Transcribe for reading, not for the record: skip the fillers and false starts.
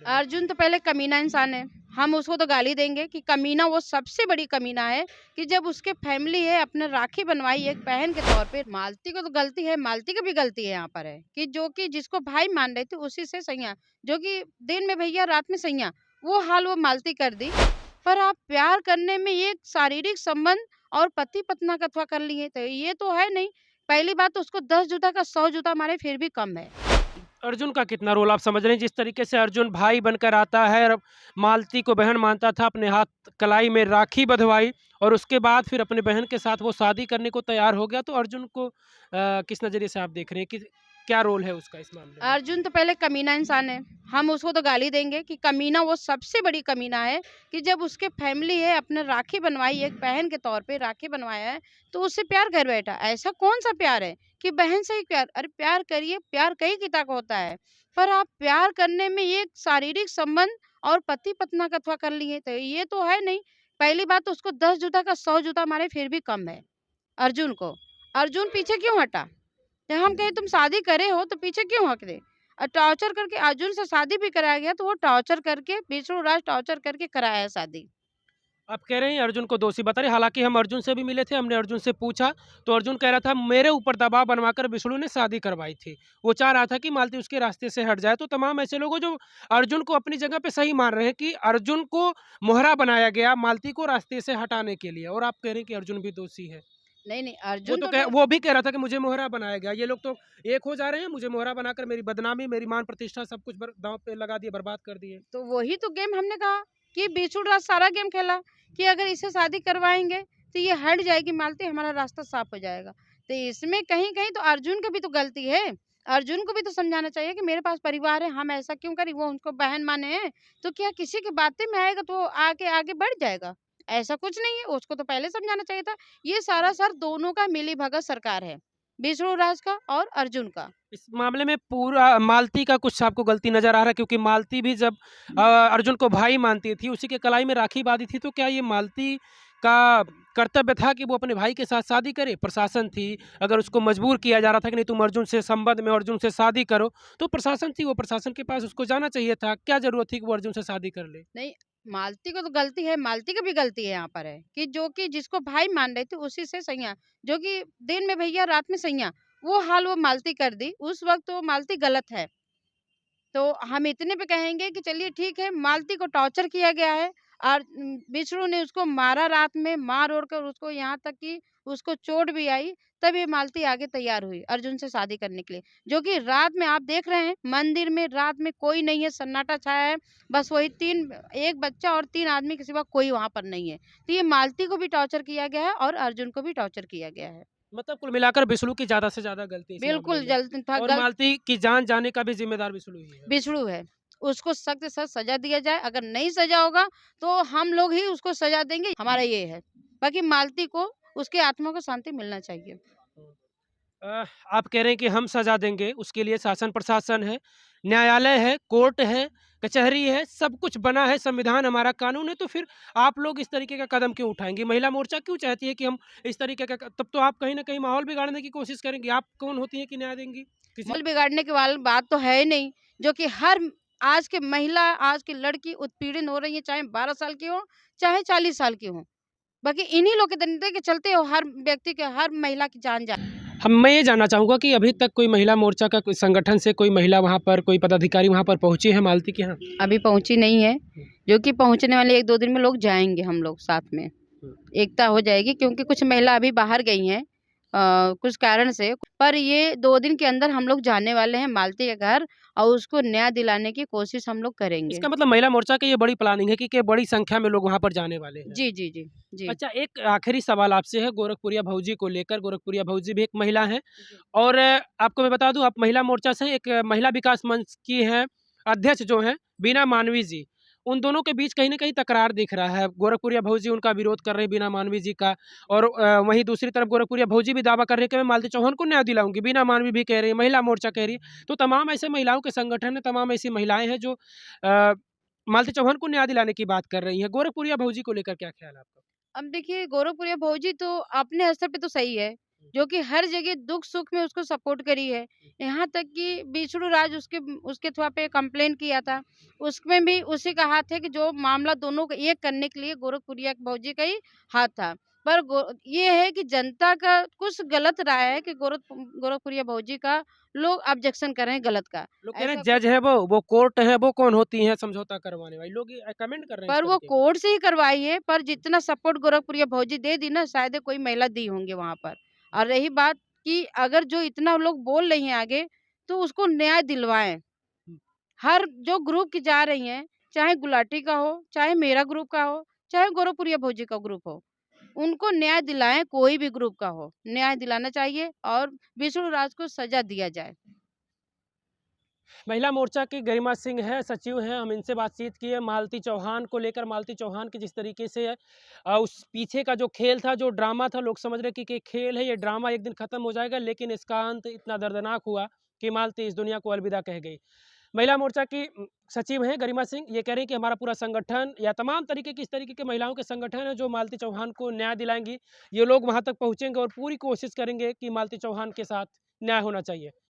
अर्जुन तो पहले कमीना इंसान है। हम उसको तो गाली देंगे कि कमीना, वो सबसे बड़ी कमीना है कि जब उसके फैमिली है अपने राखी बनवाई एक बहन के तौर पे। मालती को तो गलती है, मालती की भी गलती है यहाँ पर है कि जो कि जिसको भाई मान रही थी उसी से सैया, जो कि दिन में भैया रात में सैया, वो हाल वो मालती कर दी। पर आप प्यार करने में एक शारीरिक संबंध और पति पत्नी का अथवा कर लिए तो ये तो है नहीं। पहली बात तो उसको 10 जूता का 100 जूता मारे फिर भी कम है। अर्जुन का कितना रोल आप समझ रहे हैं? जिस तरीके से अर्जुन भाई बनकर आता है और मालती को बहन मानता था, अपने हाथ कलाई में राखी बंधवाई और उसके बाद फिर अपने बहन के साथ वो शादी करने को तैयार हो गया। तो अर्जुन को किस नज़रिए से आप देख रहे हैं कि क्या रोल है उसका इस मामले में? अर्जुन तो पहले कमीना इंसान है। हम उसको तो गाली देंगे कि कमीना, वो सबसे बड़ी कमीना है कि जब उसके फैमिली है अपने राखी बनवाई एक बहन के तौर पे राखी बनवाया है तो उससे प्यार कर बैठा। ऐसा कौन सा प्यार है कि बहन से ही प्यार? अरे प्यार करिए, प्यार कई किता का होता है। पर आप प्यार करने में एक शारीरिक संबंध और पति पत्नी का अथवा कर लिए तो ये तो है नहीं। पहली बात तो उसको 10 जूता का 100 जूता मारे फिर भी कम है अर्जुन को। अर्जुन पीछे क्यों हटा? जब हम कहें तुम शादी करे हो तो पीछे क्यों हक दे? और टॉर्चर करके अर्जुन से शादी भी कराया गया तो वो टॉर्चर करके विष्णु राज टॉर्चर करके कराया है शादी। आप कह रहे हैं अर्जुन को दोषी बता रहे हैं, हालाँकि हम अर्जुन से भी मिले थे, हमने अर्जुन से पूछा, तो अर्जुन कह रहा था मेरे ऊपर दबाव बनवाकर विष्णु ने शादी करवाई थी। वो चाह रहा था कि मालती उसके रास्ते से हट जाए। तो तमाम ऐसे लोग हैं जो अर्जुन को अपनी जगह पे सही मान रहे हैं कि अर्जुन को मोहरा बनाया गया मालती को रास्ते से हटाने के लिए, और आप कह रहे हैं कि अर्जुन भी दोषी है। नहीं, नहीं, अर्जुन तो वो भी कह रहा था कि मुझे मोहरा बनाया गया। ये लोग तो एक हो जा रहे हैं, मुझे मोहरा बनाकर मेरी बदनामी, मेरी मान प्रतिष्ठा सब कुछ दाँव पे लगा दिए, बर्बाद कर दिए। तो वही तो गेम हमने कहा कि विष्णु राज सारा गेम खेला कि अगर इसे शादी करवाएँगे तो ये हट जाएगी मालती, हमारा रास्ता साफ हो जाएगा। तो इसमें कहीं-कहीं तो अर्जुन की भी तो गलती है। अर्जुन को भी तो समझाना चाहिए कि मेरे पास परिवार है, हम ऐसा क्यों करें? वो उनको बहन माने हैं, तो क्या किसी की बातें में आएगा तो वो आगे आगे बढ़ जाएगा? ऐसा कुछ नहीं है, उसको तो पहले समझाना चाहिए था। ये सारा सर दोनों का मिली-भगत सरकार है, विष्णु राज का और अर्जुन का। इस मामले में पूरा मालती का कुछ आपको गलती नज़र आ रहा है, क्योंकि मालती भी जब अर्जुन को भाई मानती थी, उसी के कलाई में राखी बाँधी थी, तो क्या ये मालती का कर्तव्य था कि वो अपने भाई के साथ शादी करे? प्रशासन थी, अगर उसको मजबूर किया जा रहा था कि नहीं तुम अर्जुन से संबंध में अर्जुन से शादी करो, तो प्रशासन थी, वो प्रशासन के पास उसको जाना चाहिए था। क्या ज़रूरत थी कि वो अर्जुन से शादी कर ले? नहीं, मालती को तो गलती है, मालती की भी गलती है यहाँ पर है कि जो कि जिसको भाई मान रही थी उसी से सैया, जो कि दिन में भैया रात में सैया, वो हाल वो मालती कर दी। उस वक़्त वो मालती गलत है। तो हम इतने पे कहेंगे कि चलिए ठीक है, मालती को टॉर्चर किया गया है और विष्णु ने उसको मारा रात में, मार-ओर कर उसको यहाँ तक कि उसको चोट भी आई, तब ये मालती आगे तैयार हुई अर्जुन से शादी करने के लिए। जो कि रात में आप देख रहे हैं, मंदिर में रात में कोई नहीं है, सन्नाटा छाया है, बस वही 3, 1 बच्चा और 3 आदमी के सिवा कोई वहाँ पर नहीं है। तो ये मालती को भी टॉर्चर किया गया है और अर्जुन को भी टॉर्चर किया गया है। मतलब कुल मिलाकर विष्णु की ज़्यादा से ज़्यादा गलती है इस मामले बिल्कुल में, जल्द था और गलत मालती की जान जाने का भी ज़िम्मेदार विष्णु ही है। विष्णु है। उसको सख्त से सख्त सज़ा दिया जाए, अगर नहीं सज़ा होगा तो हम लोग ही उसको सज़ा देंगे, हमारा ये है। बाकी मालती को उसकी आत्मा को शांति मिलना चाहिए। आप कह रहे हैं कि हम सज़ा देंगे, उसके लिए शासन प्रशासन है, न्यायालय है, कोर्ट है, कचहरी है, सब कुछ बना है, संविधान हमारा कानून है, तो फिर आप लोग इस तरीके का कदम क्यों उठाएँगी? महिला मोर्चा क्यों चाहती है कि हम इस तरीके का तब तो आप कहीं न कहीं माहौल बिगाड़ने की कोशिश करेंगी। आप कौन होती हैं कि न्याय देंगी? किसी माहौल बिगाड़ने की वाली बात तो है ही नहीं, जो कि हर आज की महिला, आज की लड़की उत्पीड़न हो रही है, चाहे 12 साल की हो, चाहे 40 साल की हो। बाकी इन्हीं लोग के डंडे के चलते हर व्यक्ति के, हर महिला की जान जा मैं ये जानना चाहूँगा कि अभी तक कोई महिला मोर्चा का कोई संगठन से कोई महिला वहाँ पर, कोई पदाधिकारी वहाँ पर पहुँची है मालती के यहाँ? अभी पहुँची नहीं है, जो कि पहुँचने वाले 1-2 दिन में लोग जाएँगे हम लोग साथ में। एकता हो जाएगी क्योंकि कुछ महिला अभी बाहर गई हैं कुछ कारण से। पर ये 2 दिन के अंदर हम लोग जाने वाले हैं मालती के घर और उसको न्याय दिलाने की कोशिश हम लोग करेंगे। इसका मतलब महिला मोर्चा की ये बड़ी प्लानिंग है कि बड़ी संख्या में लोग वहाँ पर जाने वाले हैं। जी, जी, जी। जी। अच्छा, एक आखिरी सवाल आपसे है गोरखपुरिया भौजी को लेकर। गोरखपुरिया भौजी भी एक महिला हैं, जी। और आपको मैं बता दूँ, आप महिला मोर्चा से एक महिला विकास मंच की हैं अध्यक्ष जो हैं बीना मानवी जी। उन दोनों के बीच कहीं न कहीं तकरार दिख रहा है। गोरखपुरिया भौजी उनका विरोध कर रही है बीना मानवी जी का, और वहीं दूसरी तरफ गोरखपुरिया भौजी भी दावा कर रही है कि मैं मालती चौहान को न्याय दिलाऊँगी। बीना मानवी भी कह रही है, महिला मोर्चा कह रही है। तो तमाम ऐसे महिलाओं के संगठन हैं, तमाम ऐसी महिलाएँ हैं जो मालती चौहान को न्याय दिलाने की बात कर रही हैं। गोरखपुरिया भौजी को लेकर क्या ख्याल है आपका? अब देखिए गोरखपुरिया भौजी तो अपने स्तर पे तो सही है, जो कि हर जगह दुख-सुख में उसको सपोर्ट करी है। यहाँ तक कि बिष्णु राज उसके थोड़ा पे कंप्लेन किया था। उसमें भी उसी का हाथ है कि जो मामला दोनों को एक करने के लिए गोरखपुरिया के भौजी का ही हाथ था। पर ये है कि जनता का कुछ गलत राय है कि गोरखपुरिया भौजी का लोग ऑब्जेक्शन कर रहे हैं गलत का। लोग कह रहे हैं ऐसा जज कुछ है वो कोर्ट है, वो कौन होती हैं समझौता करवाने वाली? लोग ये कमेंट कर रहे हैं इस पर वो तरीके का। कोर्ट से ही करवाई है, पर जितना सपोर्ट गोरखपुरिया भौजी दे दी ना, शायद ही कोई महिला दी होंगी वहाँ पर। और रही बात कि अगर जो इतना लोग बोल रही हैं आगे, तो उसको न्याय दिलवाएँ। हुँ, हर जो ग्रुप की जा रही हैं, चाहे गुलाटी का हो, चाहे मेरा ग्रुप का हो, चाहे गोरखपुरिया भौजी का ग्रुप हो, उनको न्याय दिलाएँ, कोई भी ग्रुप का हो। न्याय दिलाना चाहिए और विष्णु राज को सज़ा दिया जाए। महिला मोर्चा की गरिमा सिंह है, सचिव हैं, हम इनसे बातचीत की है मालती चौहान को लेकर। मालती चौहान की जिस तरीके से उस पीछे का जो खेल था, जो ड्रामा था, लोग समझ रहे कि खेल है, ये ड्रामा एक दिन खत्म हो जाएगा, लेकिन इसका अंत इतना दर्दनाक हुआ कि मालती इस दुनिया को अलविदा कह गई। महिला मोर्चा की सचिव हैं गरिमा सिंह, ये कह रही हैं कि हमारा पूरा संगठन या तमाम तरीके की इस तरीके के महिलाओं के संगठन हैं जो मालती चौहान को न्याय दिलाएंगी। ये लोग वहां तक पहुंचेंगे और पूरी कोशिश करेंगे कि मालती चौहान के साथ न्याय होना चाहिए।